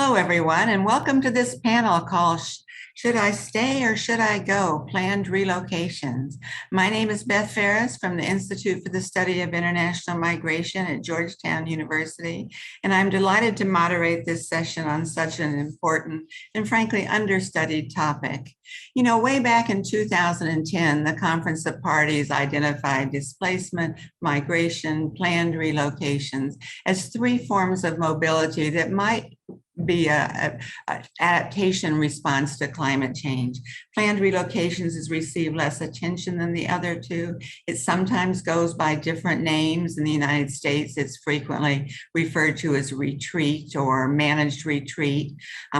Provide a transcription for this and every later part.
Hello, everyone, and welcome to this panel called Should I Stay or Should I Go? Planned Relocations. My name is Beth Ferris from the Institute for the Study of International Migration at Georgetown University, and I'm delighted to moderate this session on such an important and frankly understudied topic. You know, way back in 2010, the Conference of Parties identified displacement, migration, planned relocations as three forms of mobility that might be a adaptation response to climate change. Planned relocations has received less attention than the other two. It sometimes goes by different names. In the United States, it's frequently referred to as retreat or managed retreat.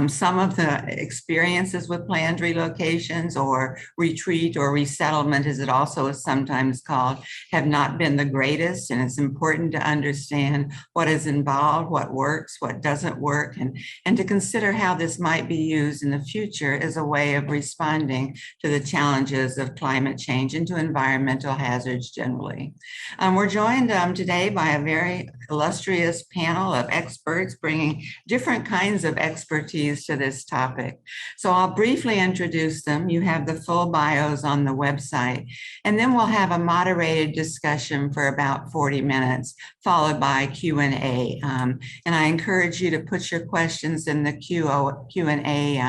Some of the experiences with planned relocations or retreat or resettlement, as it also is sometimes called, have not been the greatest. And it's important to understand what is involved, what works, what doesn't work, and to consider how this might be used in the future as a way of responding to the challenges of climate change and to environmental hazards generally. We're joined today by a very illustrious panel of experts bringing different kinds of expertise to this topic. So I'll briefly introduce them. You have the full bios on the website, and then we'll have a moderated discussion for about 40 minutes, followed by Q&A. And I encourage you to put your questions in the Q&A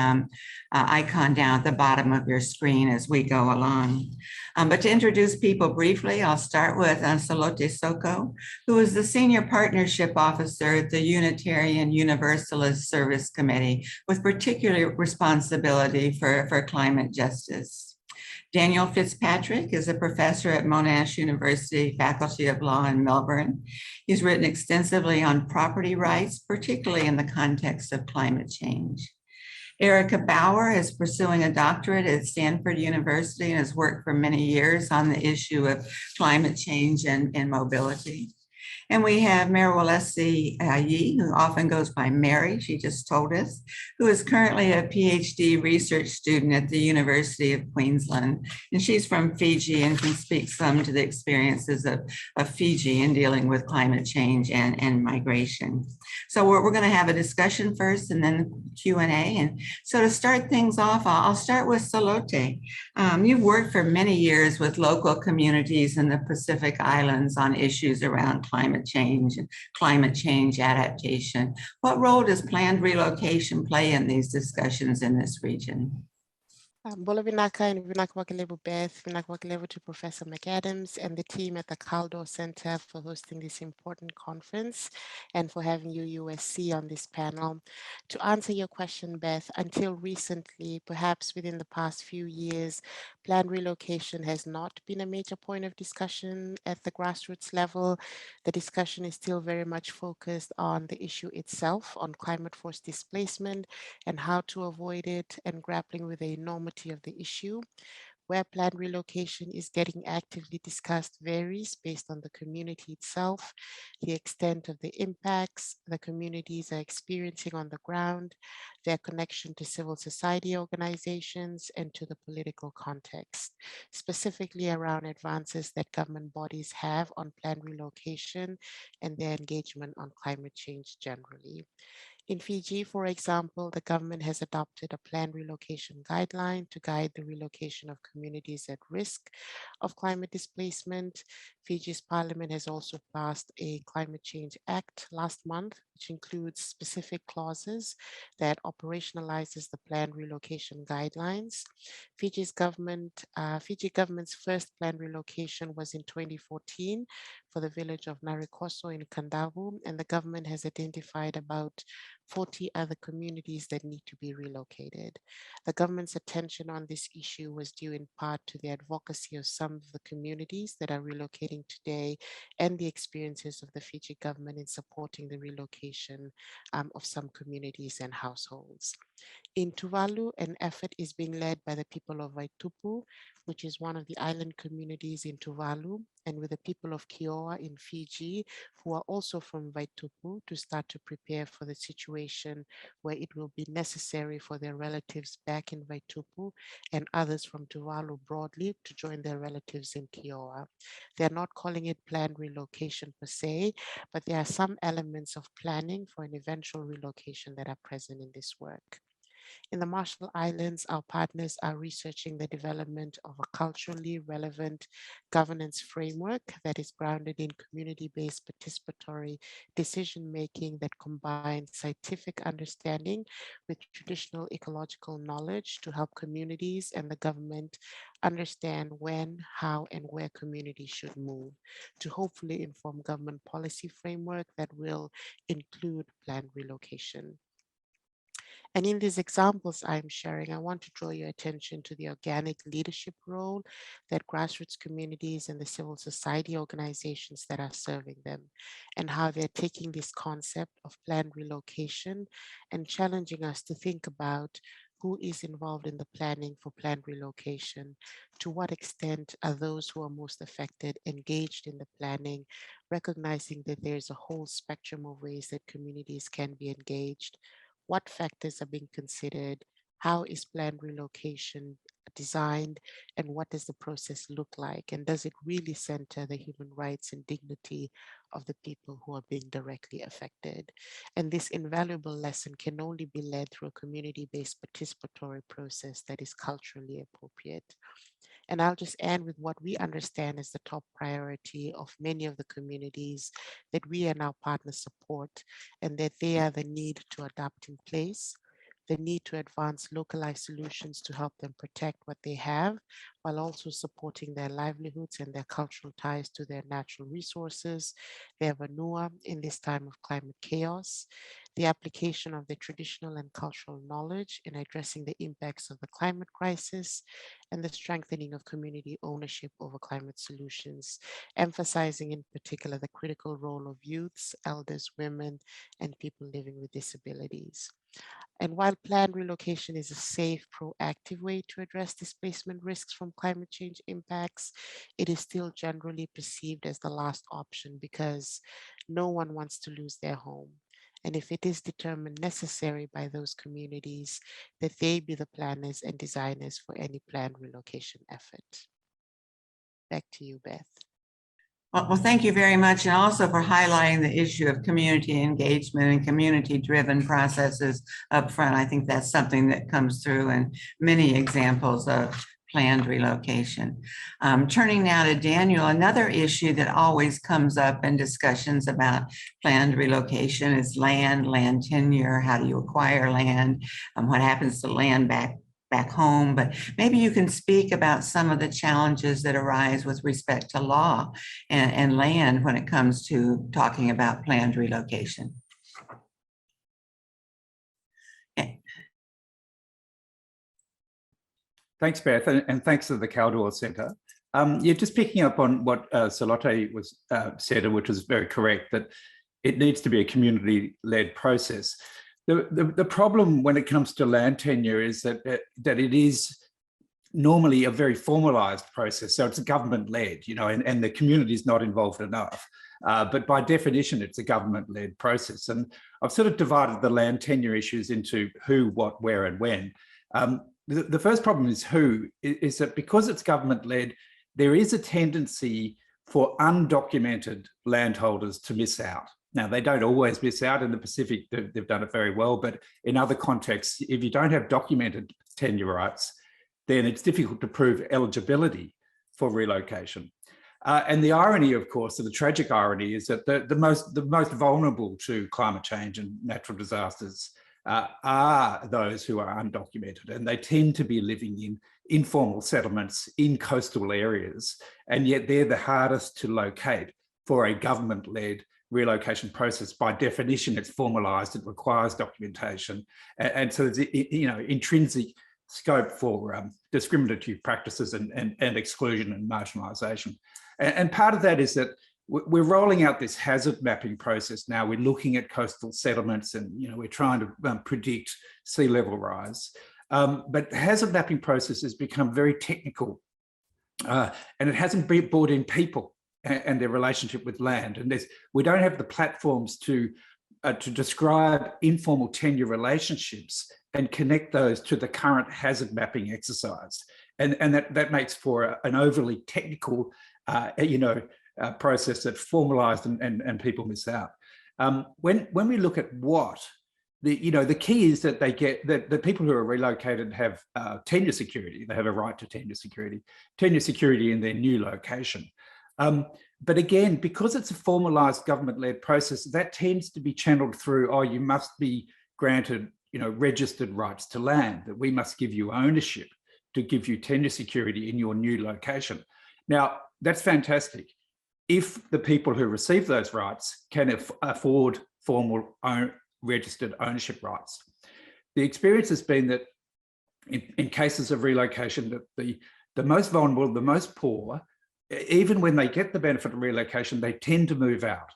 icon down at the bottom of your screen as we go along. But to introduce people briefly, I'll start with Salote Soqo, who is the Senior Partnership Officer at the Unitarian Universalist Service Committee, with particular responsibility for climate justice. Daniel Fitzpatrick is a professor at Monash University, Faculty of Law in Melbourne. He's written extensively on property rights, particularly in the context of climate change. Erica Bauer is pursuing a doctorate at Stanford University and has worked for many years on the issue of climate change and mobility. And we have Merewalesi Yee, who often goes by Mary, she just told us, who is currently a PhD research student at the University of Queensland. And she's from Fiji and can speak some to the experiences of Fiji in dealing with climate change and migration. So we're going to have a discussion first and then Q&A. And so to start things off, I'll start with Salote. You've worked for many years with local communities in the Pacific Islands on issues around climate change and climate change adaptation. What role does planned relocation play in these discussions in this region? Bolo Vinaka and Vinaka Wakelevu Beth, Vinaka Wakelevu to Professor McAdams and the team at the Kaldor Centre for hosting this important conference and for having you USC on this panel. To answer your question, Beth, until recently, perhaps within the past few years, planned relocation has not been a major point of discussion at the grassroots level. The discussion is still very much focused on the issue itself, on climate force displacement and how to avoid it, and grappling with the enormity of the issue. Where planned relocation is getting actively discussed varies based on the community itself, the extent of the impacts the communities are experiencing on the ground, their connection to civil society organizations, and to the political context, specifically around advances that government bodies have on planned relocation and their engagement on climate change generally. In Fiji, for example, the government has adopted a planned relocation guideline to guide the relocation of communities at risk of climate displacement. Fiji's parliament has also passed a Climate Change Act last month, which includes specific clauses that operationalizes the planned relocation guidelines. Fiji government's first planned relocation was in 2014 for the village of Narikoso in Kandavu, and the government has identified about 40 other communities that need to be relocated. The government's attention on this issue was due in part to the advocacy of some of the communities that are relocating today and the experiences of the Fiji government in supporting the relocation of some communities and households. In Tuvalu, an effort is being led by the people of Vaitupu, which is one of the island communities in Tuvalu, and with the people of Kiowa in Fiji, who are also from Vaitupu, to start to prepare for the situation where it will be necessary for their relatives back in Vaitupu and others from Tuvalu broadly to join their relatives in Kiowa. They're not calling it planned relocation per se, but there are some elements of planning for an eventual relocation that are present in this work. In the Marshall Islands, our partners are researching the development of a culturally relevant governance framework that is grounded in community-based participatory decision-making that combines scientific understanding with traditional ecological knowledge to help communities and the government understand when, how, and where communities should move, to hopefully inform government policy framework that will include planned relocation. And in these examples I'm sharing, I want to draw your attention to the organic leadership role that grassroots communities and the civil society organizations that are serving them, and how they're taking this concept of planned relocation and challenging us to think about who is involved in the planning for planned relocation, to what extent are those who are most affected engaged in the planning, recognizing that there's a whole spectrum of ways that communities can be engaged, what factors are being considered, how is planned relocation designed, and what does the process look like? And does it really center the human rights and dignity of the people who are being directly affected? And this invaluable lesson can only be led through a community-based participatory process that is culturally appropriate. And I'll just end with what we understand as the top priority of many of the communities that we and our partners support, and that they are the need to adapt in place, the need to advance localized solutions to help them protect what they have, while also supporting their livelihoods and their cultural ties to their natural resources, their vanua in this time of climate chaos, the application of the traditional and cultural knowledge in addressing the impacts of the climate crisis, and the strengthening of community ownership over climate solutions, emphasizing in particular the critical role of youths, elders, women, and people living with disabilities. And while planned relocation is a safe, proactive way to address displacement risks from climate change impacts, it is still generally perceived as the last option because no one wants to lose their home. And if it is determined necessary by those communities, that they be the planners and designers for any planned relocation effort. Back to you, Beth. Well, thank you very much, and also for highlighting the issue of community engagement and community-driven processes up front. I think that's something that comes through in many examples of planned relocation. Turning now to Daniel, another issue that always comes up in discussions about planned relocation is land tenure. How do you acquire land? What happens to land back home? But maybe you can speak about some of the challenges that arise with respect to law and land when it comes to talking about planned relocation. Thanks, Beth, and thanks to the Kaldor Centre. Yeah, just picking up on what Salote said, which was very correct, that it needs to be a community-led process. The problem when it comes to land tenure is that it is normally a very formalised process. So it's government-led, and the community is not involved enough. But by definition, it's a government-led process. And I've sort of divided the land tenure issues into who, what, where, and when. The first problem is who, is that because it's government-led, there is a tendency for undocumented landholders to miss out. Now, they don't always miss out. In the Pacific, they've done it very well. But in other contexts, if you don't have documented tenure rights, then it's difficult to prove eligibility for relocation. And the irony, of course, the tragic irony, is that the most vulnerable to climate change and natural disasters are those who are undocumented, and they tend to be living in informal settlements in coastal areas, and yet they're the hardest to locate for a government-led relocation process. By definition, it's formalised, it requires documentation, and so there's intrinsic scope for discriminatory practices and exclusion and marginalisation. And part of that is that we're rolling out this hazard mapping process now. We're looking at coastal settlements, and we're trying to predict sea level rise. But the hazard mapping process has become very technical, and it hasn't brought in people and their relationship with land. And we don't have the platforms to describe informal tenure relationships and connect those to the current hazard mapping exercise. And that makes for an overly technical, process that's formalized and people miss out. When we look at what, the key is that they get, that the people who are relocated have tenure security. They have a right to tenure security in their new location. But again, because it's a formalized government-led process, that tends to be channeled through, oh, you must be granted, registered rights to land, that we must give you ownership to give you tenure security in your new location. Now, that's fantastic if the people who receive those rights can afford formal registered ownership rights. The experience has been that in cases of relocation, that the most vulnerable, the most poor, even when they get the benefit of relocation, they tend to move out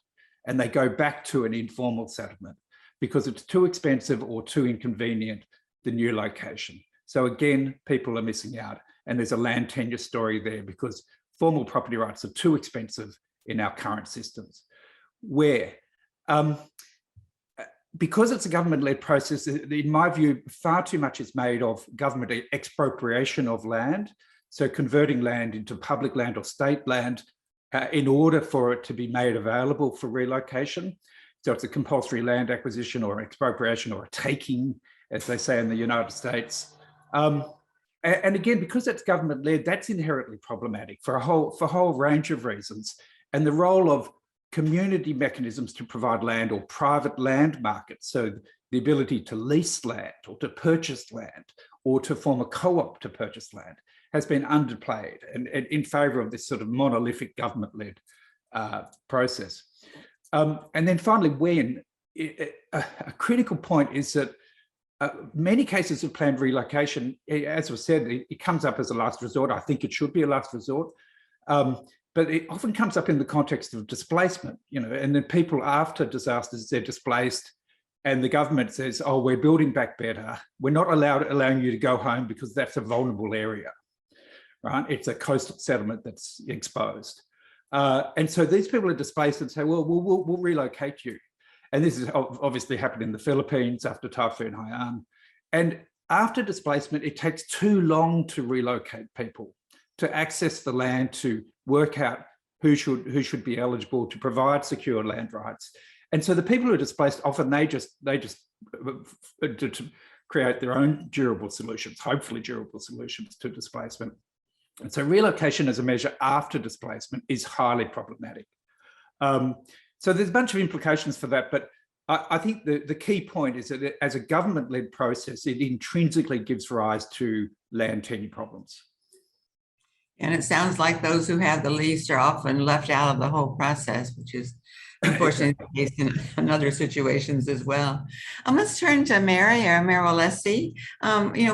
and they go back to an informal settlement because it's too expensive or too inconvenient, the new location. So again, people are missing out, and there's a land tenure story there because formal property rights are too expensive in our current systems. Because it's a government-led process, in my view, far too much is made of government expropriation of land. So converting land into public land or state land in order for it to be made available for relocation. So it's a compulsory land acquisition or expropriation or a taking, as they say in the United States. And again, because that's government-led, that's inherently problematic for a whole range of reasons. And the role of community mechanisms to provide land or private land markets, so the ability to lease land or to purchase land or to form a co-op to purchase land, has been underplayed and in favour of this sort of monolithic government-led process. And then finally, a critical point is that many cases of planned relocation, as was said, it comes up as a last resort. I think it should be a last resort, but it often comes up in the context of displacement, and then people after disasters, they're displaced and the government says, oh, we're building back better. We're not allowing you to go home because that's a vulnerable area, right? It's a coastal settlement that's exposed. And so these people are displaced and say, well, we'll relocate you. And this has obviously happened in the Philippines after Typhoon Haiyan. And after displacement, it takes too long to relocate people, to access the land, to work out who should be eligible, to provide secure land rights. And so the people who are displaced, often they just create their own durable solutions, hopefully durable solutions to displacement. And so relocation as a measure after displacement is highly problematic. So there's a bunch of implications for that, but I think the key point is that as a government-led process, it intrinsically gives rise to land tenure problems. And it sounds like those who have the least are often left out of the whole process, which is unfortunately the case in other situations as well. Let's turn to Merewalesi.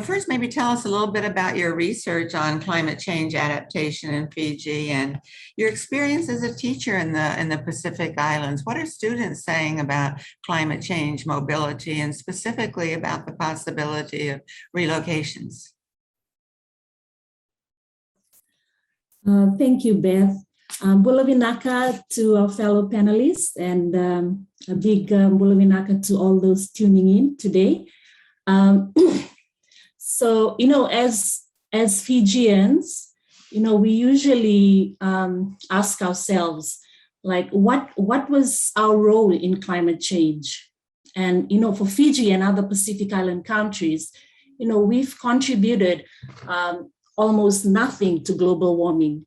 First, maybe tell us a little bit about your research on climate change adaptation in Fiji and your experience as a teacher in the Pacific Islands. What are students saying about climate change mobility and specifically about the possibility of relocations? Thank you, Beth. Bulavinaka to our fellow panelists, and a big Bulavinaka to all those tuning in today. So, as Fijians, we usually ask ourselves, like, what was our role in climate change? And, for Fiji and other Pacific Island countries, we've contributed almost nothing to global warming.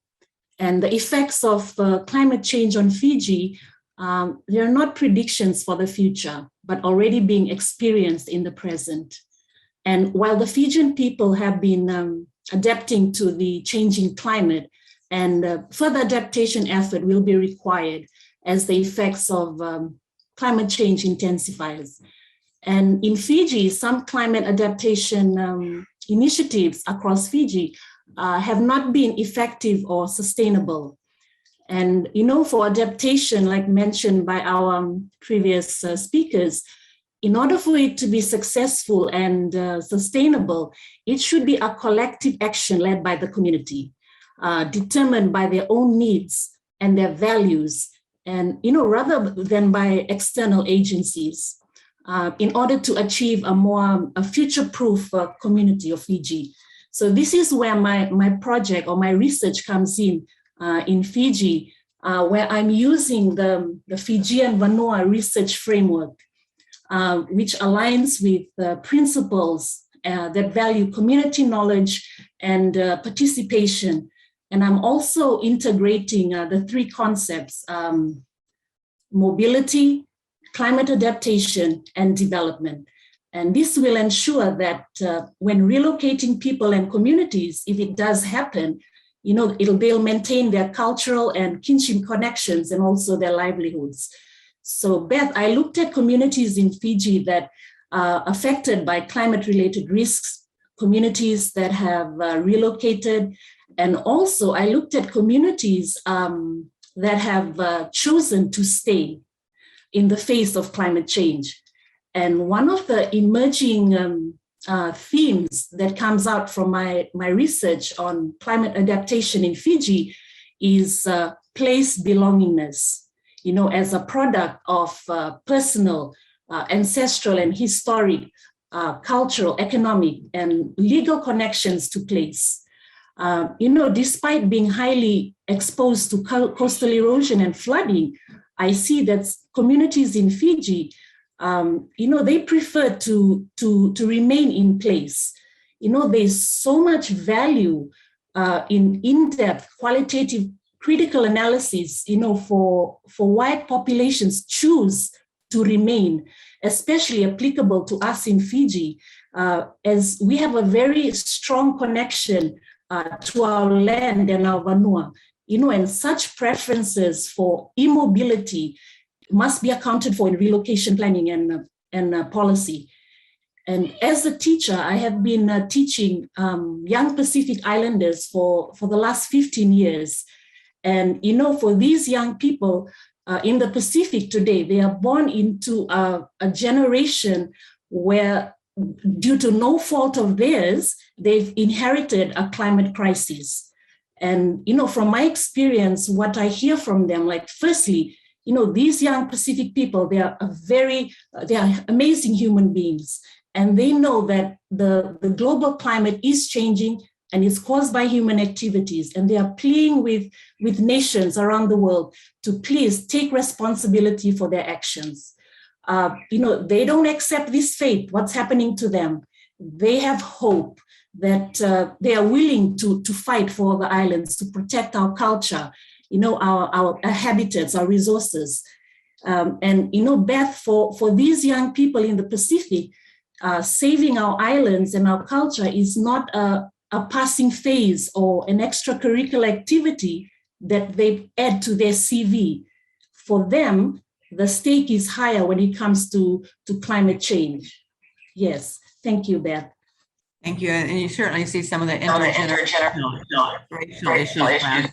And the effects of climate change on Fiji, they are not predictions for the future, but already being experienced in the present. And while the Fijian people have been adapting to the changing climate, and further adaptation effort will be required as the effects of climate change intensifies. And in Fiji, some climate adaptation initiatives across Fiji have not been effective or sustainable. And, for adaptation, like mentioned by our previous speakers, in order for it to be successful and sustainable, it should be a collective action led by the community, determined by their own needs and their values, and rather than by external agencies, in order to achieve a future-proof community of Fiji. So this is where my project or my research comes in Fiji, where I'm using the Fijian Vanua research framework, which aligns with principles that value community knowledge and participation. And I'm also integrating the three concepts: mobility, climate adaptation, and development. And this will ensure that when relocating people and communities, if it does happen, they'll maintain their cultural and kinship connections and also their livelihoods. So Beth, I looked at communities in Fiji that are affected by climate-related risks, communities that have relocated, and also I looked at communities that have chosen to stay in the face of climate change. And one of the emerging themes that comes out from my research on climate adaptation in Fiji is place belongingness, as a product of personal, ancestral, and historic, cultural, economic, and legal connections to place. Despite being highly exposed to coastal erosion and flooding, I see that communities in Fiji, they prefer to remain in place. There's so much value in in-depth, qualitative, critical analysis, for why populations choose to remain, especially applicable to us in Fiji, as we have a very strong connection to our land and our Vanua, and such preferences for immobility must be accounted for in relocation planning and policy. And as a teacher, I have been teaching young Pacific Islanders for the last 15 years. And, for these young people in the Pacific today, they are born into a generation where, due to no fault of theirs, they've inherited a climate crisis. And, from my experience, what I hear from them, firstly, these young Pacific people, they are amazing human beings. And they know that the global climate is changing and it's caused by human activities. And they are pleading with nations around the world to please take responsibility for their actions. They don't accept this fate, what's happening to them. They have hope that they are willing to fight for the islands, to protect our culture, our habitats, our resources. And Beth, for these young people in the Pacific, saving our islands and our culture is not a passing phase or an extracurricular activity that they add to their CV. For them, the stake is higher when it comes to climate change. Yes, thank you, Beth. Thank you. And you certainly see some of the intergenerational racial issues.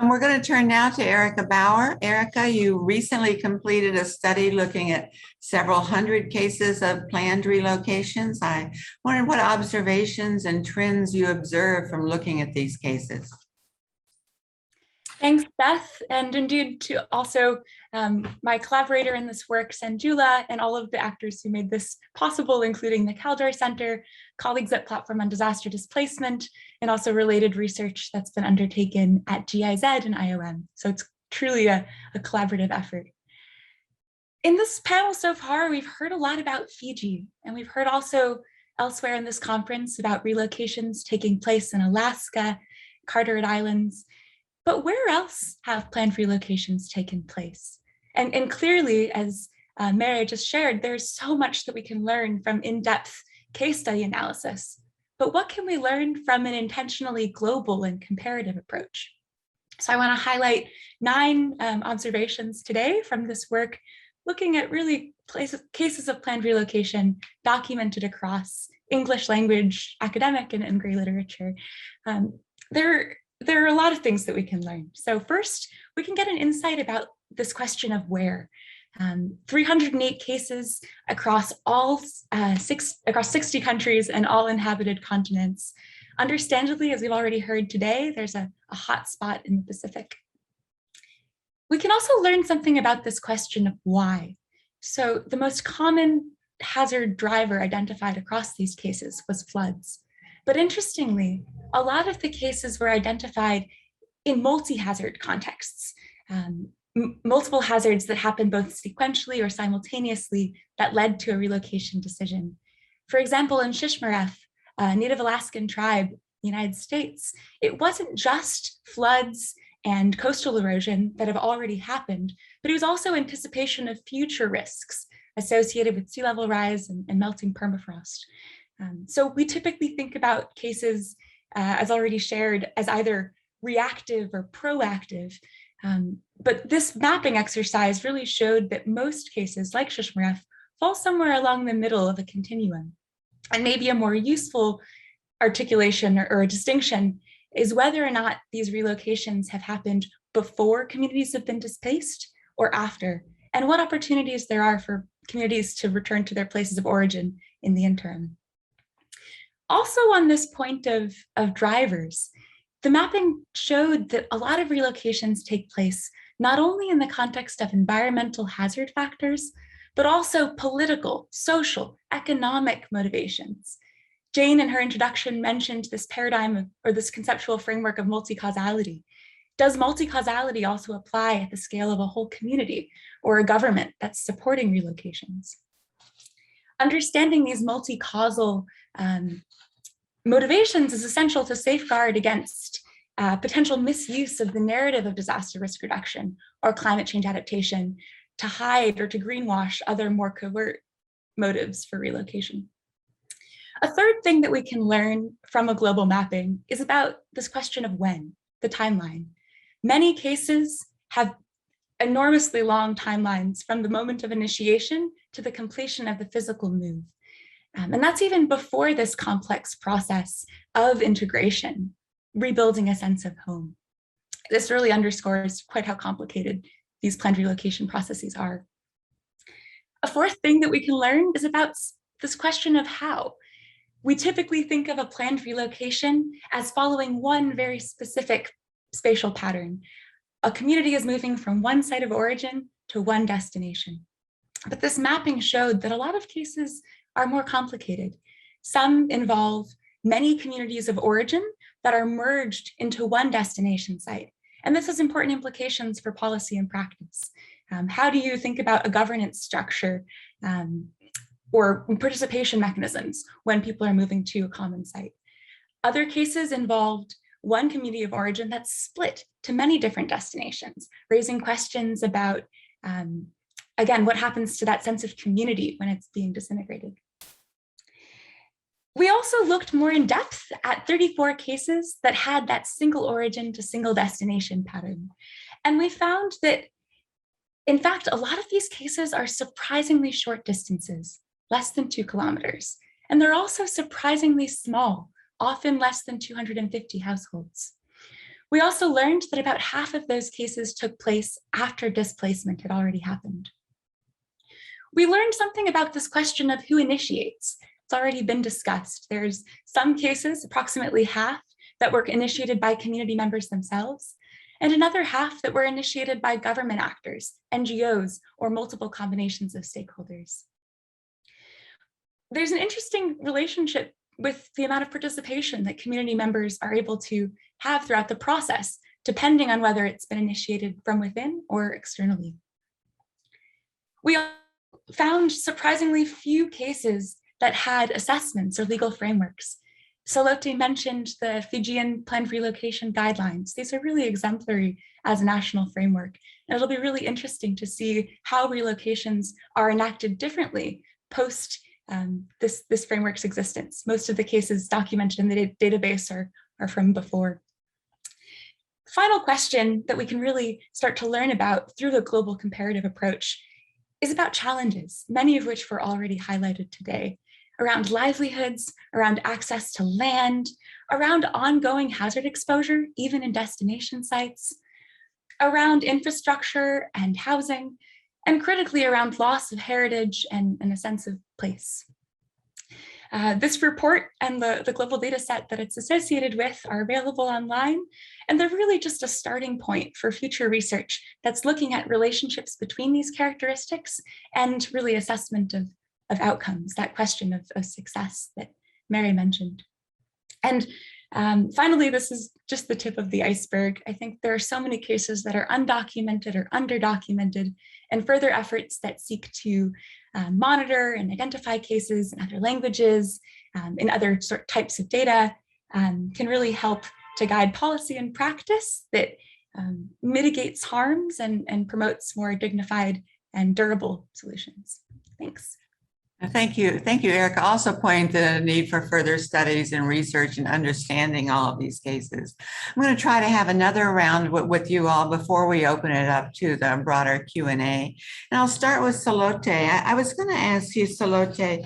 And we're going to turn now to Erica Bauer. Erica, you recently completed a study looking at several hundred cases of planned relocations. I wondered what observations and trends you observed from looking at these cases. Thanks, Beth, and indeed to also my collaborator in this work, Sanjula, and all of the actors who made this possible, including the Kaldor Centre, colleagues at Platform on Disaster Displacement, and also related research that's been undertaken at GIZ and IOM. So it's truly a collaborative effort. In this panel so far, we've heard a lot about Fiji, and we've heard also elsewhere in this conference about relocations taking place in Alaska, Carteret Islands. But where else have planned relocations taken place? And clearly, as Mary just shared, there's so much that we can learn from in-depth case study analysis. But what can we learn from an intentionally global and comparative approach? So I want to highlight 9 observations today from this work, looking at really cases of planned relocation documented across English language, academic, and gray literature. There are a lot of things that we can learn. So first, we can get an insight about this question of where. 308 cases across across 60 countries and all inhabited continents. Understandably, as we've already heard today, there's a hot spot in the Pacific. We can also learn something about this question of why. So the most common hazard driver identified across these cases was floods. But interestingly, a lot of the cases were identified in multi-hazard contexts, multiple hazards that happened both sequentially or simultaneously that led to a relocation decision. For example, in Shishmaref, a Native Alaskan tribe, the United States, it wasn't just floods and coastal erosion that have already happened, but it was also anticipation of future risks associated with sea level rise and melting permafrost. So we typically think about cases, as already shared, as either reactive or proactive. But this mapping exercise really showed that most cases, like Shishmaref, fall somewhere along the middle of a continuum. And maybe a more useful articulation or a distinction is whether or not these relocations have happened before communities have been displaced or after, and what opportunities there are for communities to return to their places of origin in the interim. Also on this point of drivers, the mapping showed that a lot of relocations take place not only in the context of environmental hazard factors, but also political, social, economic motivations. Jane, in her introduction, mentioned this paradigm or this conceptual framework of multi-causality. Does multi-causality also apply at the scale of a whole community or a government that's supporting relocations? Understanding these multi-causal motivations is essential to safeguard against potential misuse of the narrative of disaster risk reduction or climate change adaptation to hide or to greenwash other more covert motives for relocation. A third thing that we can learn from a global mapping is about this question of when, the timeline. Many cases have enormously long timelines from the moment of initiation to the completion of the physical move. And that's even before this complex process of integration, rebuilding a sense of home. This really underscores quite how complicated these planned relocation processes are. A fourth thing that we can learn is about this question of how. We typically think of a planned relocation as following one very specific spatial pattern. A community is moving from one site of origin to one destination. But this mapping showed that a lot of cases are more complicated. Some involve many communities of origin that are merged into one destination site. And this has important implications for policy and practice. How do you think about a governance structure or participation mechanisms when people are moving to a common site? Other cases involved one community of origin that's split to many different destinations, raising questions about, again, what happens to that sense of community when it's being disintegrated. We also looked more in depth at 34 cases that had that single origin to single destination pattern. And we found that, in fact, a lot of these cases are surprisingly short distances, less than 2 kilometers. And they're also surprisingly small, often less than 250 households. We also learned that about half of those cases took place after displacement had already happened. We learned something about this question of who initiates. It's already been discussed. There's some cases, approximately half, that were initiated by community members themselves, and another half that were initiated by government actors, NGOs, or multiple combinations of stakeholders. There's an interesting relationship with the amount of participation that community members are able to have throughout the process, depending on whether it's been initiated from within or externally. We found surprisingly few cases that had assessments or legal frameworks. Salote mentioned the Fijian planned relocation guidelines. These are really exemplary as a national framework. And it'll be really interesting to see how relocations are enacted differently post this framework's existence. Most of the cases documented in the database are from before. Final question that we can really start to learn about through the global comparative approach is about challenges, many of which were already highlighted today, around livelihoods, around access to land, around ongoing hazard exposure, even in destination sites, around infrastructure and housing, and critically around loss of heritage and a sense of place. This report and the global data set that it's associated with are available online, and they're really just a starting point for future research that's looking at relationships between these characteristics and really assessment of outcomes, that question of success that Mary mentioned. And finally, this is just the tip of the iceberg. I think there are so many cases that are undocumented or underdocumented, and further efforts that seek to monitor and identify cases in other languages, in other types of data, can really help to guide policy and practice that mitigates harms and promotes more dignified and durable solutions. Thanks. Thank you, Erica. Also pointing to the need for further studies and research and understanding all of these cases. I'm going to try to have another round with you all before we open it up to the broader Q&A. And I'll start with Salote. I was going to ask you, Salote,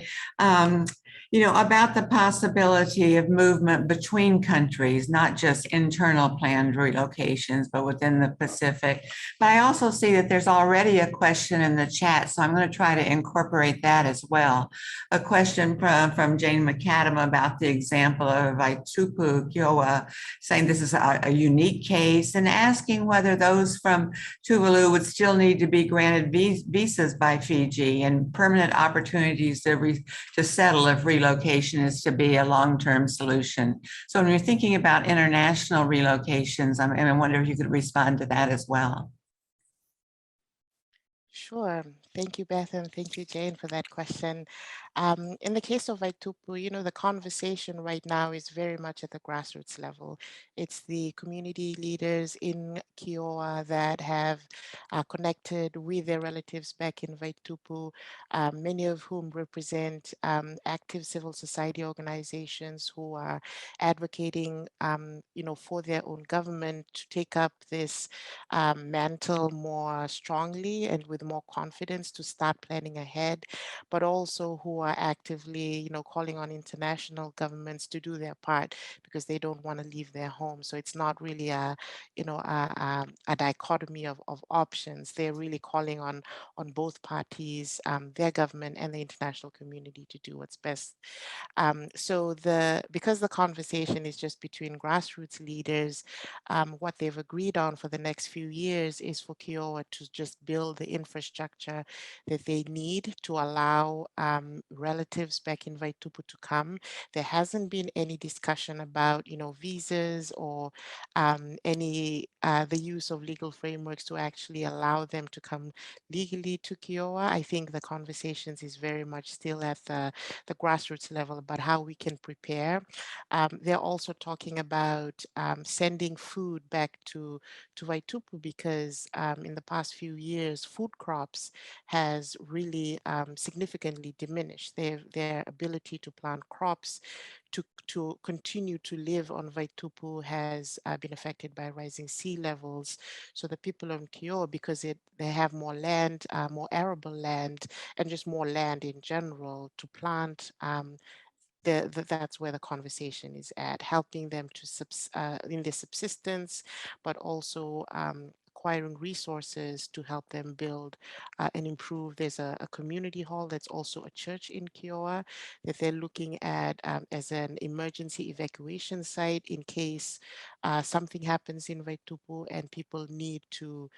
about the possibility of movement between countries, not just internal planned relocations, but within the Pacific. But I also see that there's already a question in the chat, so I'm going to try to incorporate that as well. A question from Jane McAdam about the example of Vaitupu, Kiowa, saying this is a unique case, and asking whether those from Tuvalu would still need to be granted visas by Fiji and permanent opportunities to settle if relocation is to be a long-term solution. So when you're thinking about international relocations, I wonder if you could respond to that as well. Sure. Thank you, Beth, and thank you, Jane, for that question. In the case of Vaitupu, the conversation right now is very much at the grassroots level. It's the community leaders in Kiowa that have connected with their relatives back in Vaitupu, many of whom represent active civil society organizations who are advocating, for their own government to take up this mantle more strongly and with more confidence to start planning ahead, but also who are actively, calling on international governments to do their part because they don't want to leave their home. So it's not really a dichotomy of options. They're really calling on both parties, their government and the international community, to do what's best. Because the conversation is just between grassroots leaders, what they've agreed on for the next few years is for Kiowa to just build the infrastructure that they need to allow relatives back in Vaitupu to come. There hasn't been any discussion about, visas or the use of legal frameworks to actually allow them to come legally to Kiowa. I think the conversations is very much still at the grassroots level about how we can prepare. They're also talking about sending food back to Vaitupu because in the past few years, food crops has really significantly diminished. Their ability to plant crops to continue to live on Vaitupu has been affected by rising sea levels. So the people of Kiowa, because they have more land, more arable land, and just more land in general to plant, that's where the conversation is at, helping them to in their subsistence, but also acquiring resources to help them build and improve. There's a community hall that's also a church in Kiowa that they're looking at as an emergency evacuation site in case something happens in Vaitupu and people need to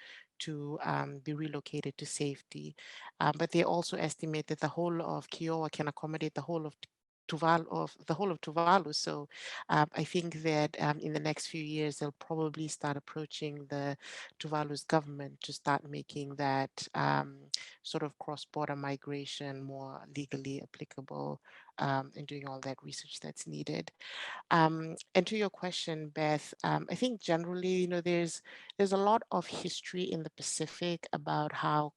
be relocated to safety. But they also estimate that the whole of Kiowa can accommodate the whole of Tuvalu. So I think that in the next few years, they'll probably start approaching the Tuvalu's government to start making that sort of cross-border migration more legally applicable and doing all that research that's needed. And to your question, Beth, I think generally, there's a lot of history in the Pacific about how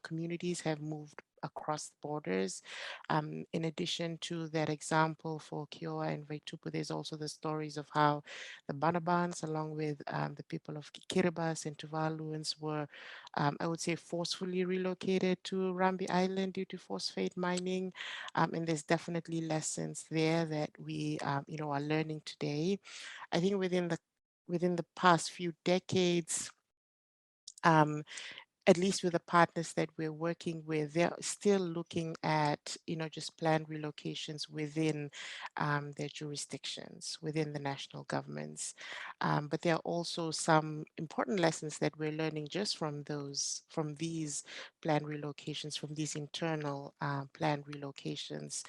communities have moved across borders. In addition to that example for Kiowa and Vaitupu, there's also the stories of how the Banabans, along with the people of Kiribati and Tuvaluans, were, I would say, forcefully relocated to Rambi Island due to phosphate mining. And there's definitely lessons there that we, are learning today. I think within the past few decades, at least with the partners that we're working with, they're still looking at, just planned relocations within their jurisdictions, within the national governments. But there are also some important lessons that we're learning just from these planned relocations, from these internal planned relocations.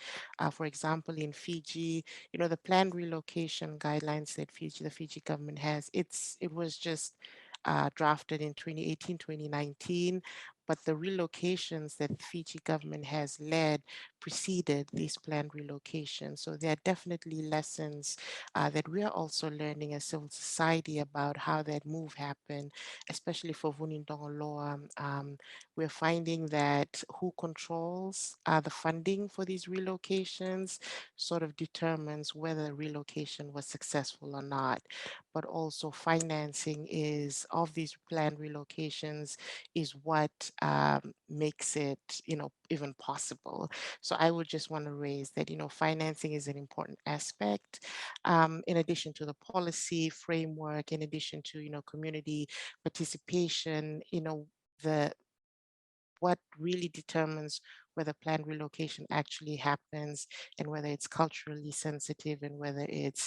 For example, in Fiji, the planned relocation guidelines that the Fiji government has, it was just drafted in 2018, 2019, but the relocations that the Fiji government has led preceded these planned relocations. So there are definitely lessons that we are also learning as civil society about how that move happened, especially for Vunindongoloa. We're finding that who controls the funding for these relocations sort of determines whether the relocation was successful or not. But also financing of these planned relocations is what makes it, even possible. So I would just want to raise that, financing is an important aspect, in addition to the policy framework, in addition to, community participation, what really determines whether planned relocation actually happens and whether it's culturally sensitive and whether it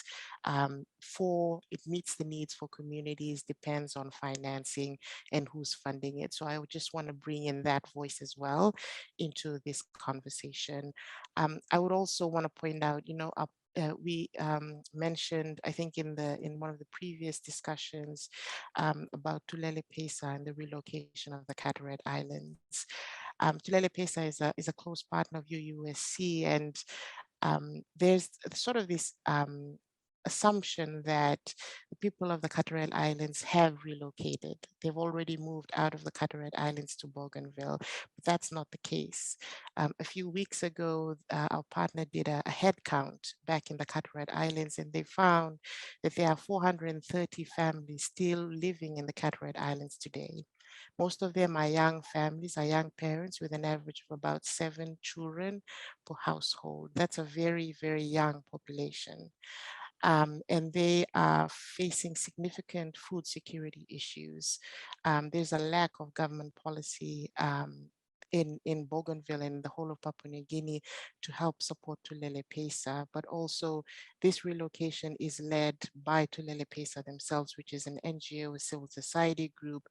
meets the needs for communities depends on financing and who's funding it. So I would just want to bring in that voice as well into this conversation. I would also want to point out, we mentioned, I think in one of the previous discussions about Tulele Pesa and the relocation of the Carteret Islands. Tulele Pesa is a close partner of UUSC, and there's sort of this assumption that the people of the Carteret Islands have relocated. They've already moved out of the Carteret Islands to Bougainville, but that's not the case. A few weeks ago, our partner did a head count back in the Carteret Islands, and they found that there are 430 families still living in the Carteret Islands today. Most of them are young families, are young parents with an average of about 7 children per household. That's a very, very young population. And they are facing significant food security issues. There's a lack of government policy in Bougainville and the whole of Papua New Guinea to help support Tulele Pesa, but also this relocation is led by Tulele Pesa themselves, which is an NGO, a civil society group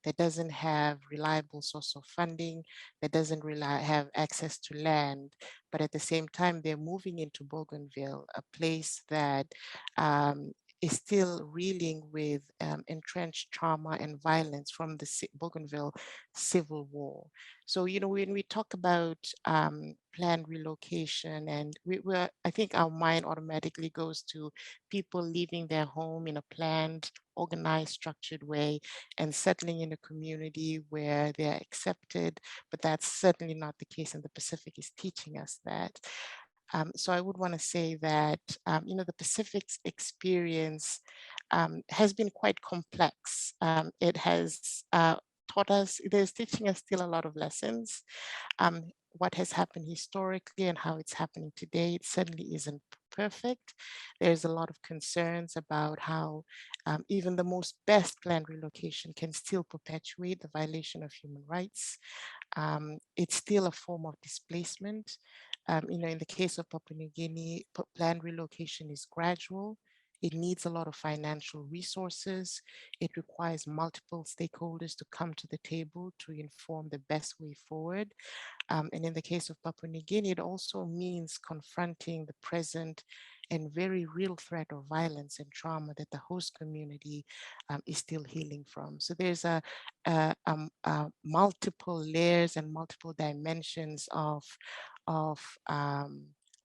that doesn't have reliable source of funding, that doesn't have access to land, but at the same time, they're moving into Bougainville, a place that is still reeling with entrenched trauma and violence from the Bougainville Civil War. So, when we talk about planned relocation, and I think our mind automatically goes to people leaving their home in a planned, organized, structured way and settling in a community where they're accepted, but that's certainly not the case, and the Pacific is teaching us that. So I would want to say that, the Pacific's experience has been quite complex. It has taught us, it is teaching us still a lot of lessons. What has happened historically and how it's happening today, it certainly isn't perfect. There's a lot of concerns about how even the most best planned relocation can still perpetuate the violation of human rights. It's still a form of displacement. In the case of Papua New Guinea, planned relocation is gradual. It needs a lot of financial resources. It requires multiple stakeholders to come to the table to inform the best way forward. And in the case of Papua New Guinea, it also means confronting the present and very real threat of violence and trauma that the host community is still healing from. So there's multiple layers and multiple dimensions of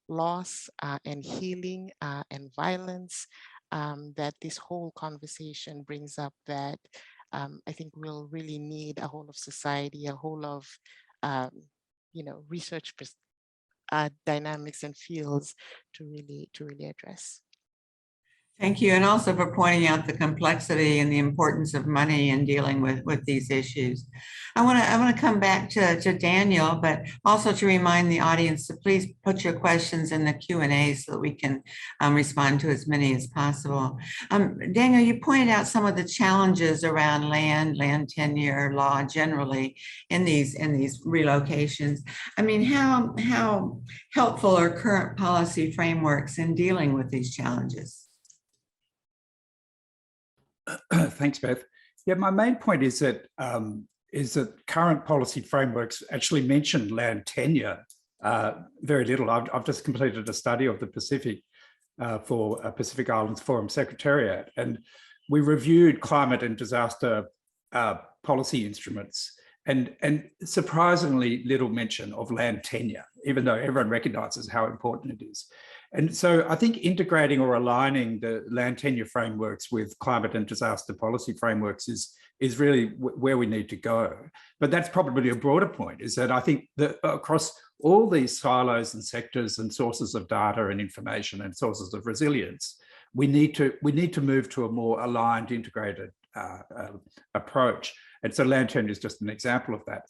loss and healing and violence that this whole conversation brings up, that I think we'll really need a whole of society, a whole of research dynamics and fields to really address. Thank you, and also for pointing out the complexity and the importance of money in dealing with these issues. I want to come back to Daniel, but also to remind the audience to please put your questions in the Q&A so that we can respond to as many as possible. Daniel, you pointed out some of the challenges around land tenure law generally in these relocations. I mean, how helpful are current policy frameworks in dealing with these challenges? Thanks, Beth. Yeah, my main point is that current policy frameworks actually mention land tenure very little. I've just completed a study of the Pacific for Pacific Islands Forum Secretariat, and we reviewed climate and disaster policy instruments, and surprisingly little mention of land tenure, even though everyone recognises how important it is. And so I think integrating or aligning the land tenure frameworks with climate and disaster policy frameworks is really where we need to go. But that's probably a broader point, is that I think that across all these silos and sectors and sources of data and information and sources of resilience, we need to move to a more aligned, integrated approach. And so land tenure is just an example of that.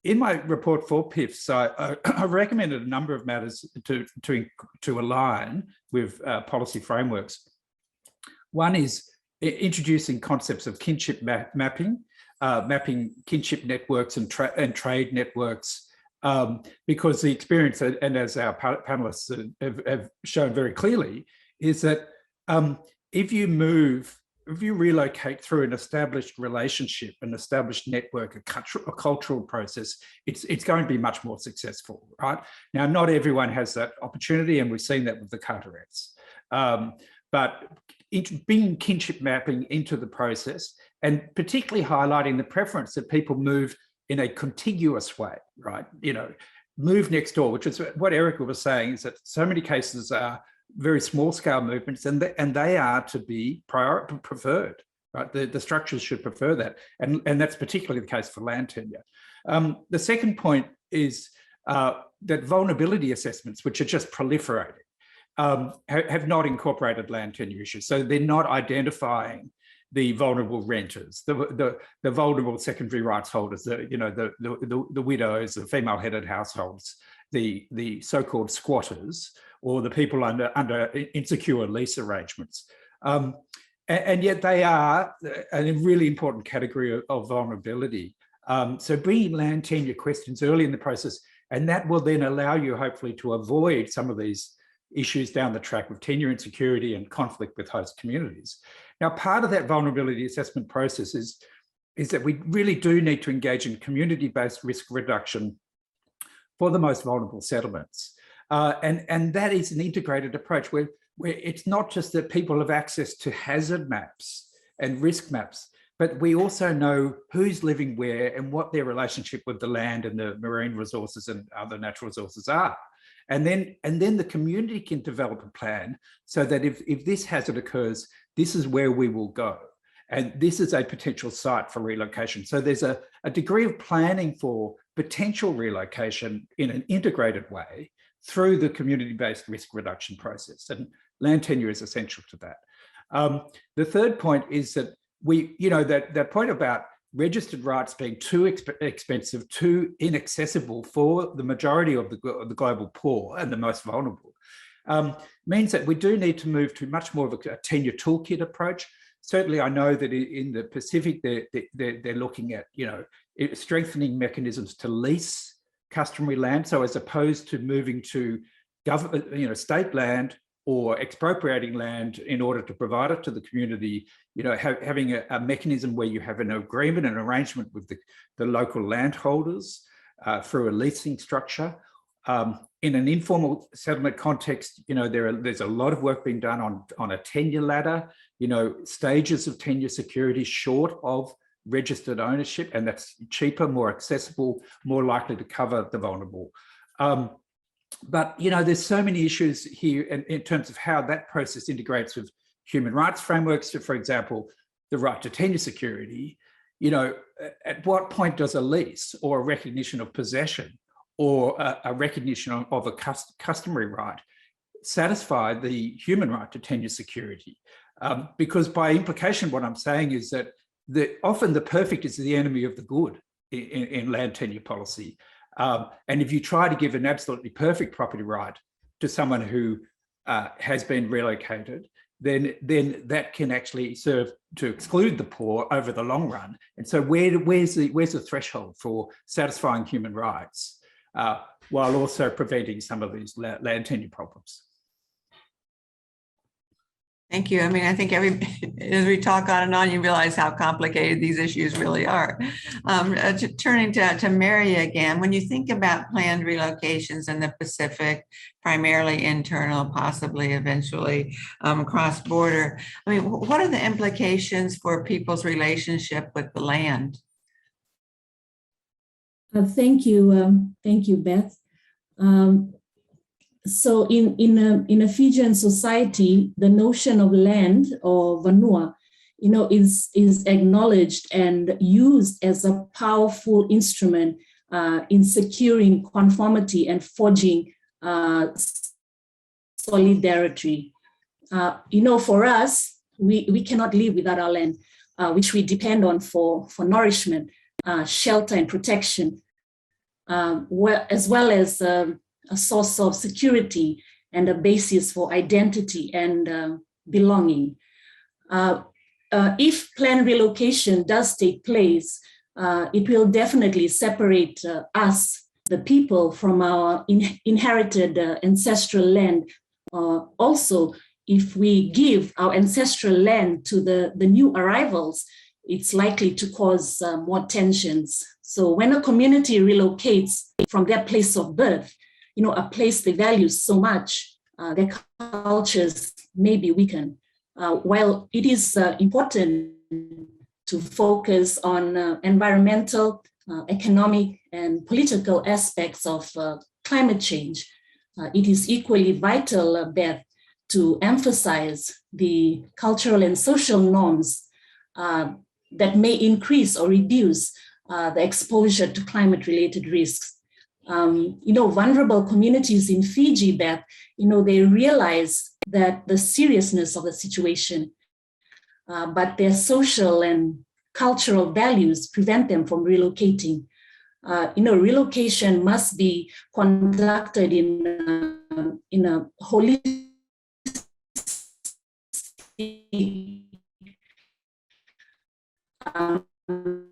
In my report for PIFs, I recommended a number of matters to align with policy frameworks. One is introducing concepts of kinship mapping, mapping kinship networks and trade networks, because the experience, and as our panelists have shown very clearly, is that if you relocate through an established relationship, an established network, a cultural process, it's going to be much more successful, right? Now, not everyone has that opportunity, and we've seen that with the Carterets. But bringing kinship mapping into the process, and particularly highlighting the preference that people move in a contiguous way, right? You know, move next door, which is what Erica was saying, is that so many cases are very small scale movements, and they are to be preferred, right? The structures should prefer that. And that's particularly the case for land tenure. The second point is that vulnerability assessments, which are just proliferating, have not incorporated land tenure issues. So they're not identifying the vulnerable renters, the vulnerable secondary rights holders, the widows, the female-headed households, the so-called squatters, or the people under insecure lease arrangements. And yet they are a really important category of vulnerability. So bringing land tenure questions early in the process, and that will then allow you hopefully to avoid some of these issues down the track with tenure insecurity and conflict with host communities. Now, part of that vulnerability assessment process is that we really do need to engage in community-based risk reduction for the most vulnerable settlements. And that is an integrated approach where it's not just that people have access to hazard maps and risk maps, but we also know who's living where and what their relationship with the land and the marine resources and other natural resources are. And then the community can develop a plan so that if this hazard occurs, this is where we will go. And this is a potential site for relocation. So there's a degree of planning for potential relocation in an integrated way through the community-based risk reduction process. And land tenure is essential to that. The third point is that that point about registered rights being too expensive, too inaccessible for the majority of the global poor and the most vulnerable, means that we do need to move to much more of a tenure toolkit approach. Certainly, I know that in the Pacific, they're looking at strengthening mechanisms to lease customary land. So as opposed to moving to government, state land or expropriating land in order to provide it to the community, having a mechanism where you have an agreement, an arrangement with the local landholders through a leasing structure. In an informal settlement context, there's a lot of work being done on a tenure ladder, stages of tenure security short of registered ownership, and that's cheaper, more accessible, more likely to cover the vulnerable. But there's so many issues here in terms of how that process integrates with human rights frameworks. So, for example, the right to tenure security. At what point does a lease or a recognition of possession or a recognition of a customary right satisfy the human right to tenure security. Because by implication, what I'm saying is that often the perfect is the enemy of the good in land tenure policy. And if you try to give an absolutely perfect property right to someone who has been relocated, then that can actually serve to exclude the poor over the long run. And so where's the threshold for satisfying human rights while also preventing some of these land tenure problems? Thank you. I mean, I think as we talk on and on, you realize how complicated these issues really are. Turning to Mary again, when you think about planned relocations in the Pacific, primarily internal, possibly eventually cross-border, I mean, what are the implications for people's relationship with the land? Thank you, Beth. So in a Fijian society, the notion of land or vanua, is acknowledged and used as a powerful instrument in securing conformity and forging solidarity. For us, we cannot live without our land, which we depend on for nourishment, shelter and protection, as well as a source of security and a basis for identity and belonging. If planned relocation does take place, it will definitely separate us, the people, from our inherited ancestral land. Also, if we give our ancestral land to the new arrivals, it's likely to cause more tensions. So when a community relocates from their place of birth, a place they value so much, their cultures may be weakened. While it is important to focus on environmental, economic, and political aspects of climate change, it is equally vital, Beth, to emphasize the cultural and social norms that may increase or reduce the exposure to climate-related risks. Vulnerable communities in Fiji, Beth, they realize that the seriousness of the situation, but their social and cultural values prevent them from relocating. Relocation must be conducted in a holistic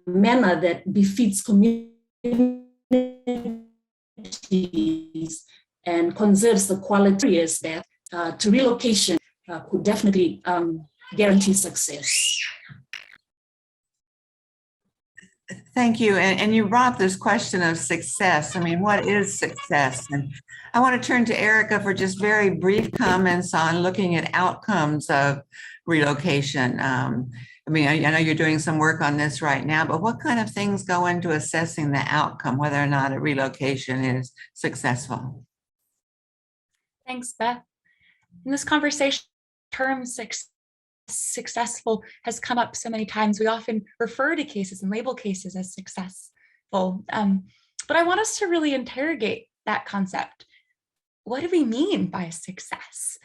manner that befits communities and conserves the quality that to relocation could definitely guarantee success. Thank you. And you brought this question of success. I mean, what is success? And I want to turn to Erica for just very brief comments on looking at outcomes of relocation. I know you're doing some work on this right now, but what kind of things go into assessing the outcome, whether or not a relocation is successful? Thanks, Beth. In this conversation, term successful has come up so many times. We often refer to cases and label cases as successful, but I want us to really interrogate that concept. What do we mean by success?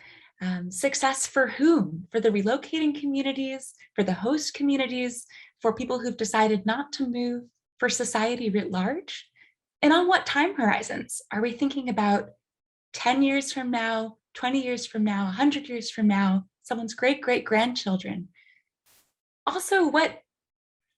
Success for whom? For the relocating communities, for the host communities, for people who've decided not to move, for society writ large? And on what time horizons? Are we thinking about 10 years from now, 20 years from now, 100 years from now, someone's great-great-grandchildren? Also, what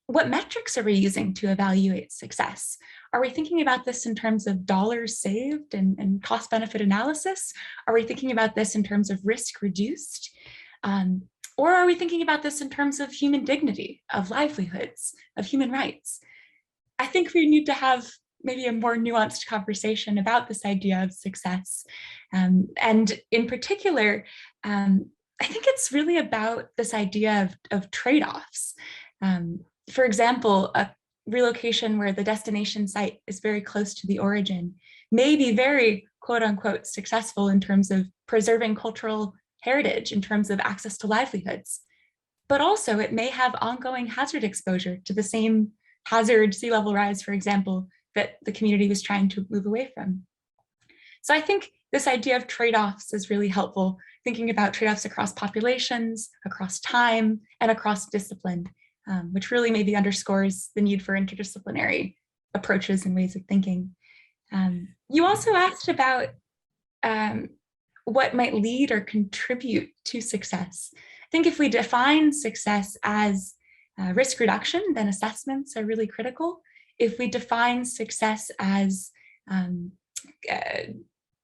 metrics are we using to evaluate success? Are we thinking about this in terms of dollars saved and cost-benefit analysis? Are we thinking about this in terms of risk reduced? Or are we thinking about this in terms of human dignity, of livelihoods, of human rights? I think we need to have maybe a more nuanced conversation about this idea of success. And in particular, I think it's really about this idea of trade-offs. For example, a relocation where the destination site is very close to the origin may be very quote unquote successful in terms of preserving cultural heritage, in terms of access to livelihoods, but also it may have ongoing hazard exposure to the same hazard, sea level rise, for example, that the community was trying to move away from. So I think this idea of trade-offs is really helpful, thinking about trade-offs across populations, across time, and across discipline, which really maybe underscores the need for interdisciplinary approaches and ways of thinking. You also asked about what might lead or contribute to success. I think if we define success as risk reduction, then assessments are really critical. If we define success as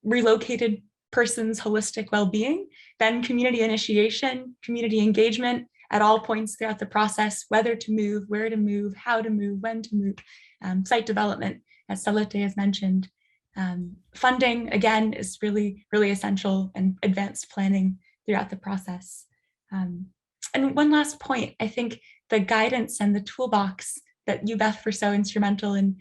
relocated person's holistic well-being, then community initiation, community engagement at all points throughout the process, whether to move, where to move, how to move, when to move, site development, as Salote has mentioned. Funding, again, is really, really essential, and advanced planning throughout the process. And one last point, I think the guidance and the toolbox that you, Beth, were so instrumental in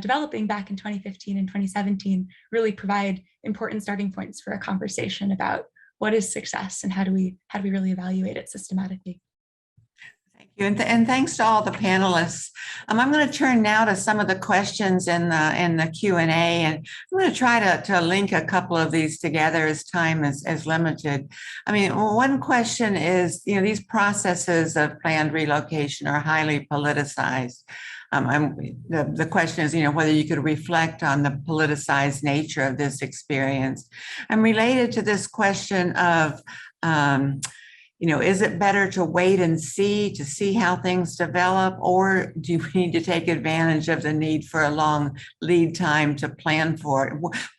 developing back in 2015 and 2017 really provide important starting points for a conversation about what is success and how do we really evaluate it systematically. Thank you, and thanks to all the panelists. I'm going to turn now to some of the questions in the Q&A, and I'm going to try to link a couple of these together as time is limited. I mean, one question is, these processes of planned relocation are highly politicized. The question is, whether you could reflect on the politicized nature of this experience. And related to this question of, is it better to wait and see how things develop, or do we need to take advantage of the need for a long lead time to plan for it?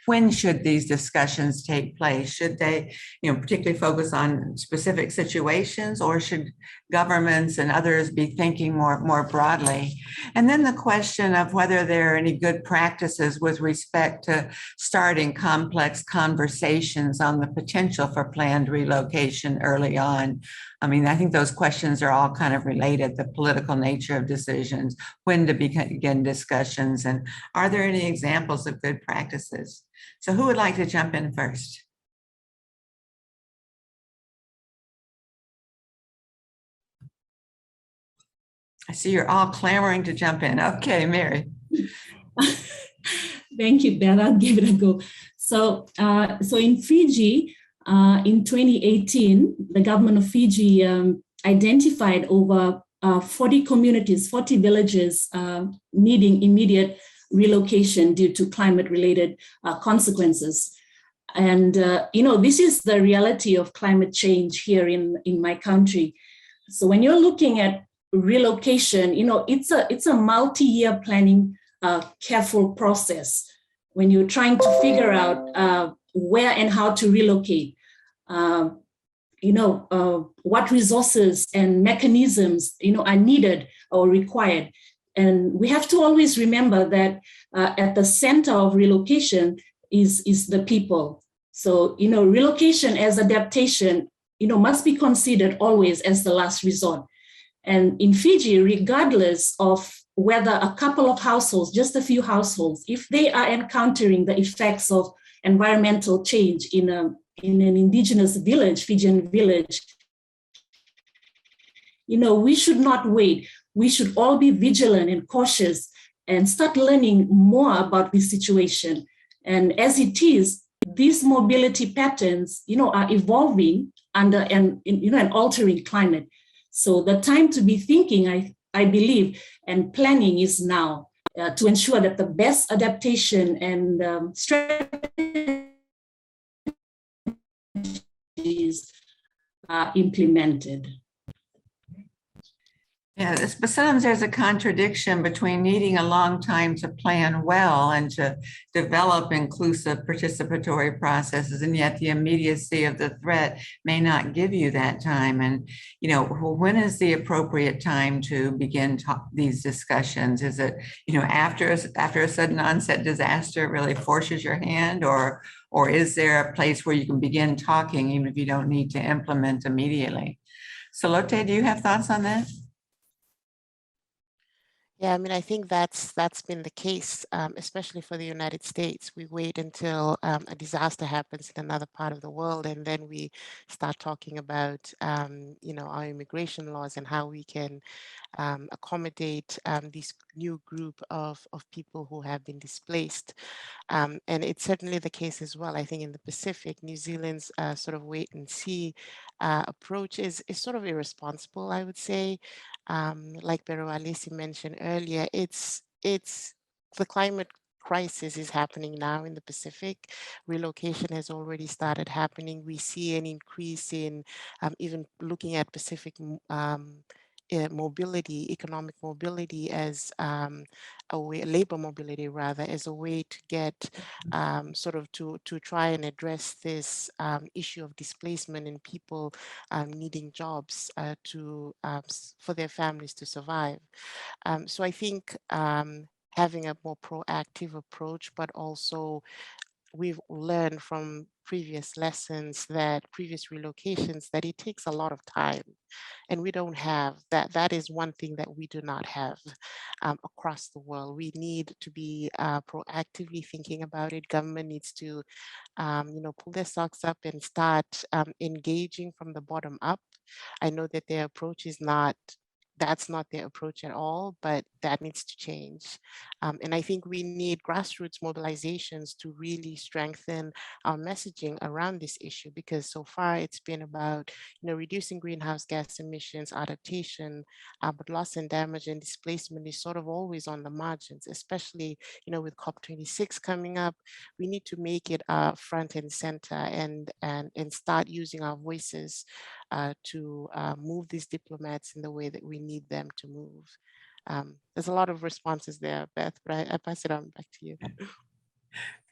When should these discussions take place? Should they, particularly focus on specific situations, or should governments and others be thinking more broadly? And then the question of whether there are any good practices with respect to starting complex conversations on the potential for planned relocation early on. I mean, I think those questions are all kind of related, the political nature of decisions, when to begin discussions, and are there any examples of good practices? So who would like to jump in first? I see you're all clamoring to jump in. Okay, Mary. Thank you, Beth. I'll give it a go. So in Fiji, in 2018, the government of Fiji identified over 40 communities, 40 villages needing immediate relocation due to climate-related consequences. And, this is the reality of climate change here in my country. So when you're looking at relocation, it's a multi-year planning, careful process when you're trying to figure out where and how to relocate, what resources and mechanisms, are needed or required. And we have to always remember that at the center of relocation is the people. So, relocation as adaptation, must be considered always as the last resort. And in Fiji, regardless of whether a couple of households, just a few households, if they are encountering the effects of environmental change in an indigenous village, Fijian village, we should not wait. We should all be vigilant and cautious and start learning more about this situation. And as it is, these mobility patterns, are evolving under an altering climate. So the time to be thinking, I believe, and planning is now to ensure that the best adaptation and strategies are implemented. Yeah, but sometimes there's a contradiction between needing a long time to plan well and to develop inclusive participatory processes, and yet the immediacy of the threat may not give you that time. And, when is the appropriate time to begin these discussions? Is it, after a sudden onset disaster really forces your hand, or is there a place where you can begin talking even if you don't need to implement immediately? Salote, do you have thoughts on that? Yeah, I mean, I think that's been the case, especially for the United States. We wait until a disaster happens in another part of the world, and then we start talking about, our immigration laws and how we can accommodate this new group of people who have been displaced. And it's certainly the case as well. I think in the Pacific, New Zealand's sort of wait and see approach is sort of irresponsible, I would say. Like Merewalesi mentioned earlier, it's the climate crisis is happening now in the Pacific. Relocation has already started happening. We see an increase in even looking at Pacific mobility, economic mobility as a way, labor mobility rather, as a way to get sort of to try and address this issue of displacement and people needing jobs for their families to survive. So I think having a more proactive approach, but also we've learned from previous lessons that previous relocations that it takes a lot of time, and we don't have that. That is one thing that we do not have across the world. We need to be proactively thinking about it. Government needs to pull their socks up and start engaging from the bottom up. I know that their approach is not, that's not their approach at all, but that needs to change. And I think we need grassroots mobilizations to really strengthen our messaging around this issue, because so far it's been about, reducing greenhouse gas emissions, adaptation, but loss and damage and displacement is sort of always on the margins, especially, with COP26 coming up. We need to make it front and center and start using our voices to move these diplomats in the way that we need them to move. There's a lot of responses there, Beth, but I pass it on back to you.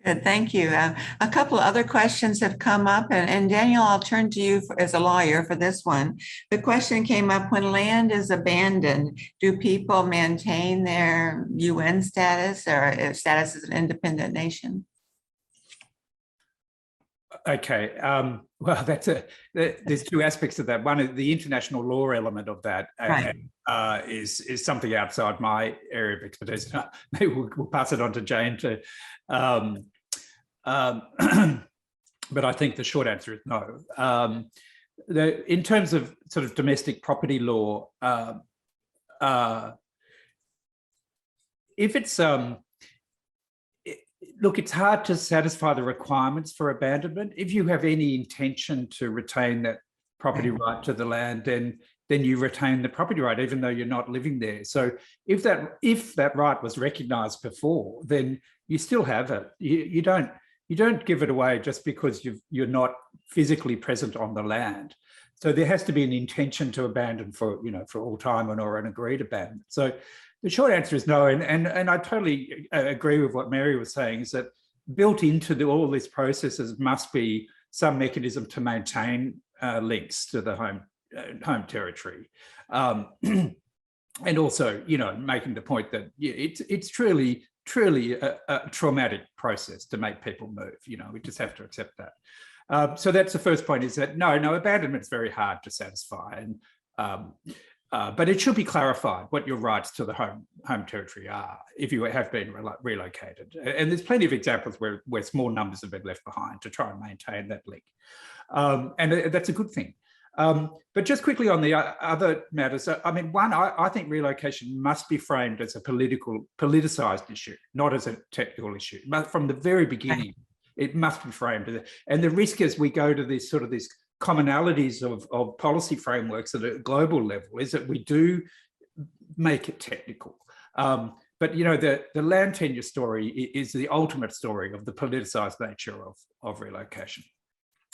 Good, thank you. A couple of other questions have come up, and Daniel, I'll turn to you as a lawyer for this one. The question came up: when land is abandoned, do people maintain their UN status or status as an independent nation? Okay, well, there's two aspects of that. One is the international law element of that, right. is something outside my area of expertise. Maybe we'll pass it on to Jane to, but I think the short answer is no. In terms of sort of domestic property law, if it's look, it's hard to satisfy the requirements for abandonment. If you have any intention to retain that property right to the land, then you retain the property right, even though you're not living there. So if that right was recognised before, then you still have it. You don't give it away just because you're not physically present on the land. So there has to be an intention to abandon for all time or an agreed abandonment. So the short answer is no, and I totally agree with what Mary was saying, is that built into all these processes must be some mechanism to maintain links to the home territory, and also making the point that it's truly a traumatic process to make people move. We just have to accept that. So that's the first point: is that no, abandonment is very hard to satisfy, and but it should be clarified what your rights to the home territory are if you have been relocated. And there's plenty of examples where small numbers have been left behind to try and maintain that link. And that's a good thing. But just quickly on the other matters, I mean, one, I think relocation must be framed as a politicized issue, not as a technical issue. But from the very beginning, it must be framed. And the risk as we go to this sort of this commonalities of policy frameworks at a global level is that we do make it technical. But the land tenure story is the ultimate story of the politicized nature of relocation.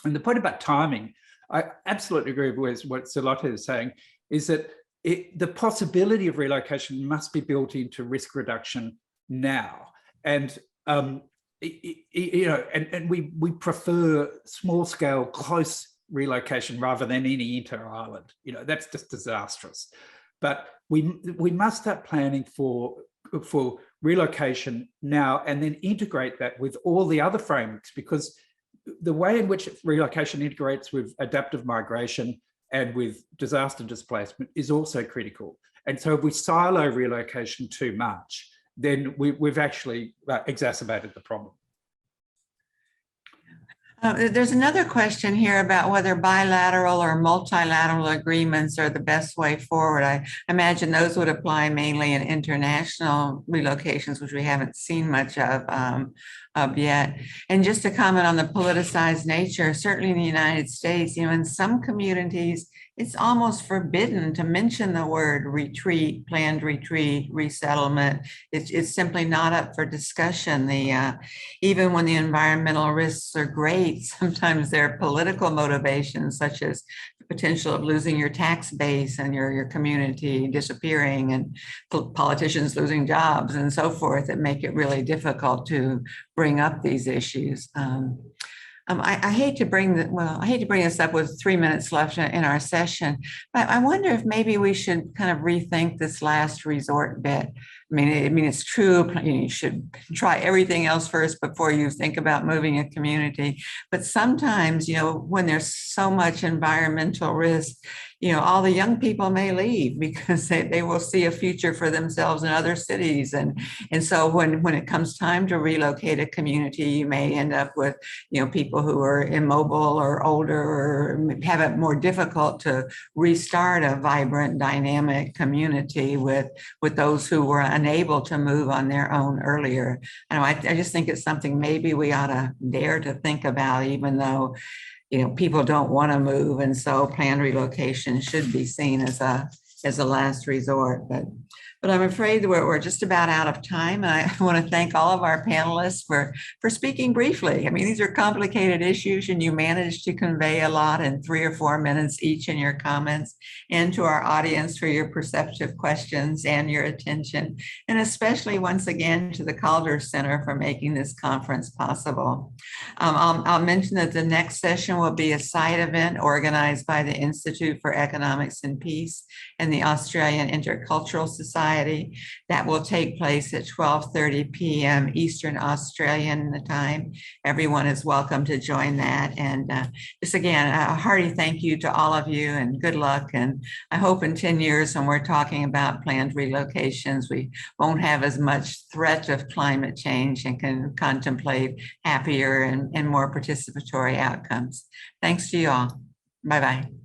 And the point about timing, I absolutely agree with what Salote is saying, is that the possibility of relocation must be built into risk reduction now. And and we prefer small scale, close relocation rather than any inter-island. That's just disastrous. But we must start planning for relocation now, and then integrate that with all the other frameworks, because the way in which relocation integrates with adaptive migration and with disaster displacement is also critical. And so if we silo relocation too much, then we've actually exacerbated the problem. There's another question here about whether bilateral or multilateral agreements are the best way forward. I imagine those would apply mainly in international relocations, which we haven't seen much of yet. And just to comment on the politicized nature, certainly in the United States, in some communities, it's almost forbidden to mention the word retreat, planned retreat, resettlement. It's simply not up for discussion. Even when the environmental risks are great, sometimes there are political motivations, such as the potential of losing your tax base and your community disappearing, and politicians losing jobs and so forth, that make it really difficult to bring up these issues. I hate to bring this up with 3 minutes left in our session, but I wonder if maybe we should kind of rethink this last resort bit. I mean, it's true, you should try everything else first before you think about moving a community. But sometimes, when there's so much environmental risk, all the young people may leave because they will see a future for themselves in other cities. And so when it comes time to relocate a community, you may end up with, people who are immobile or older or have it more difficult to restart a vibrant, dynamic community with those who were unable to move on their own earlier. And I just think it's something maybe we ought to dare to think about, even though people don't want to move, and so planned relocation should be seen as a last resort. But I'm afraid we're just about out of time. And I want to thank all of our panelists for speaking briefly. I mean, these are complicated issues, and you managed to convey a lot in 3 or 4 minutes each in your comments, and to our audience for your perceptive questions and your attention. And especially, once again, to the Kaldor Center for making this conference possible. I'll mention that the next session will be a side event organized by the Institute for Economics and Peace and the Australian Intercultural Society. That will take place at 12:30 p.m. Eastern Australian time. Everyone is welcome to join that. And just again, a hearty thank you to all of you, and good luck. And I hope in 10 years, when we're talking about planned relocations, we won't have as much threat of climate change and can contemplate happier and more participatory outcomes. Thanks to you all. Bye-bye.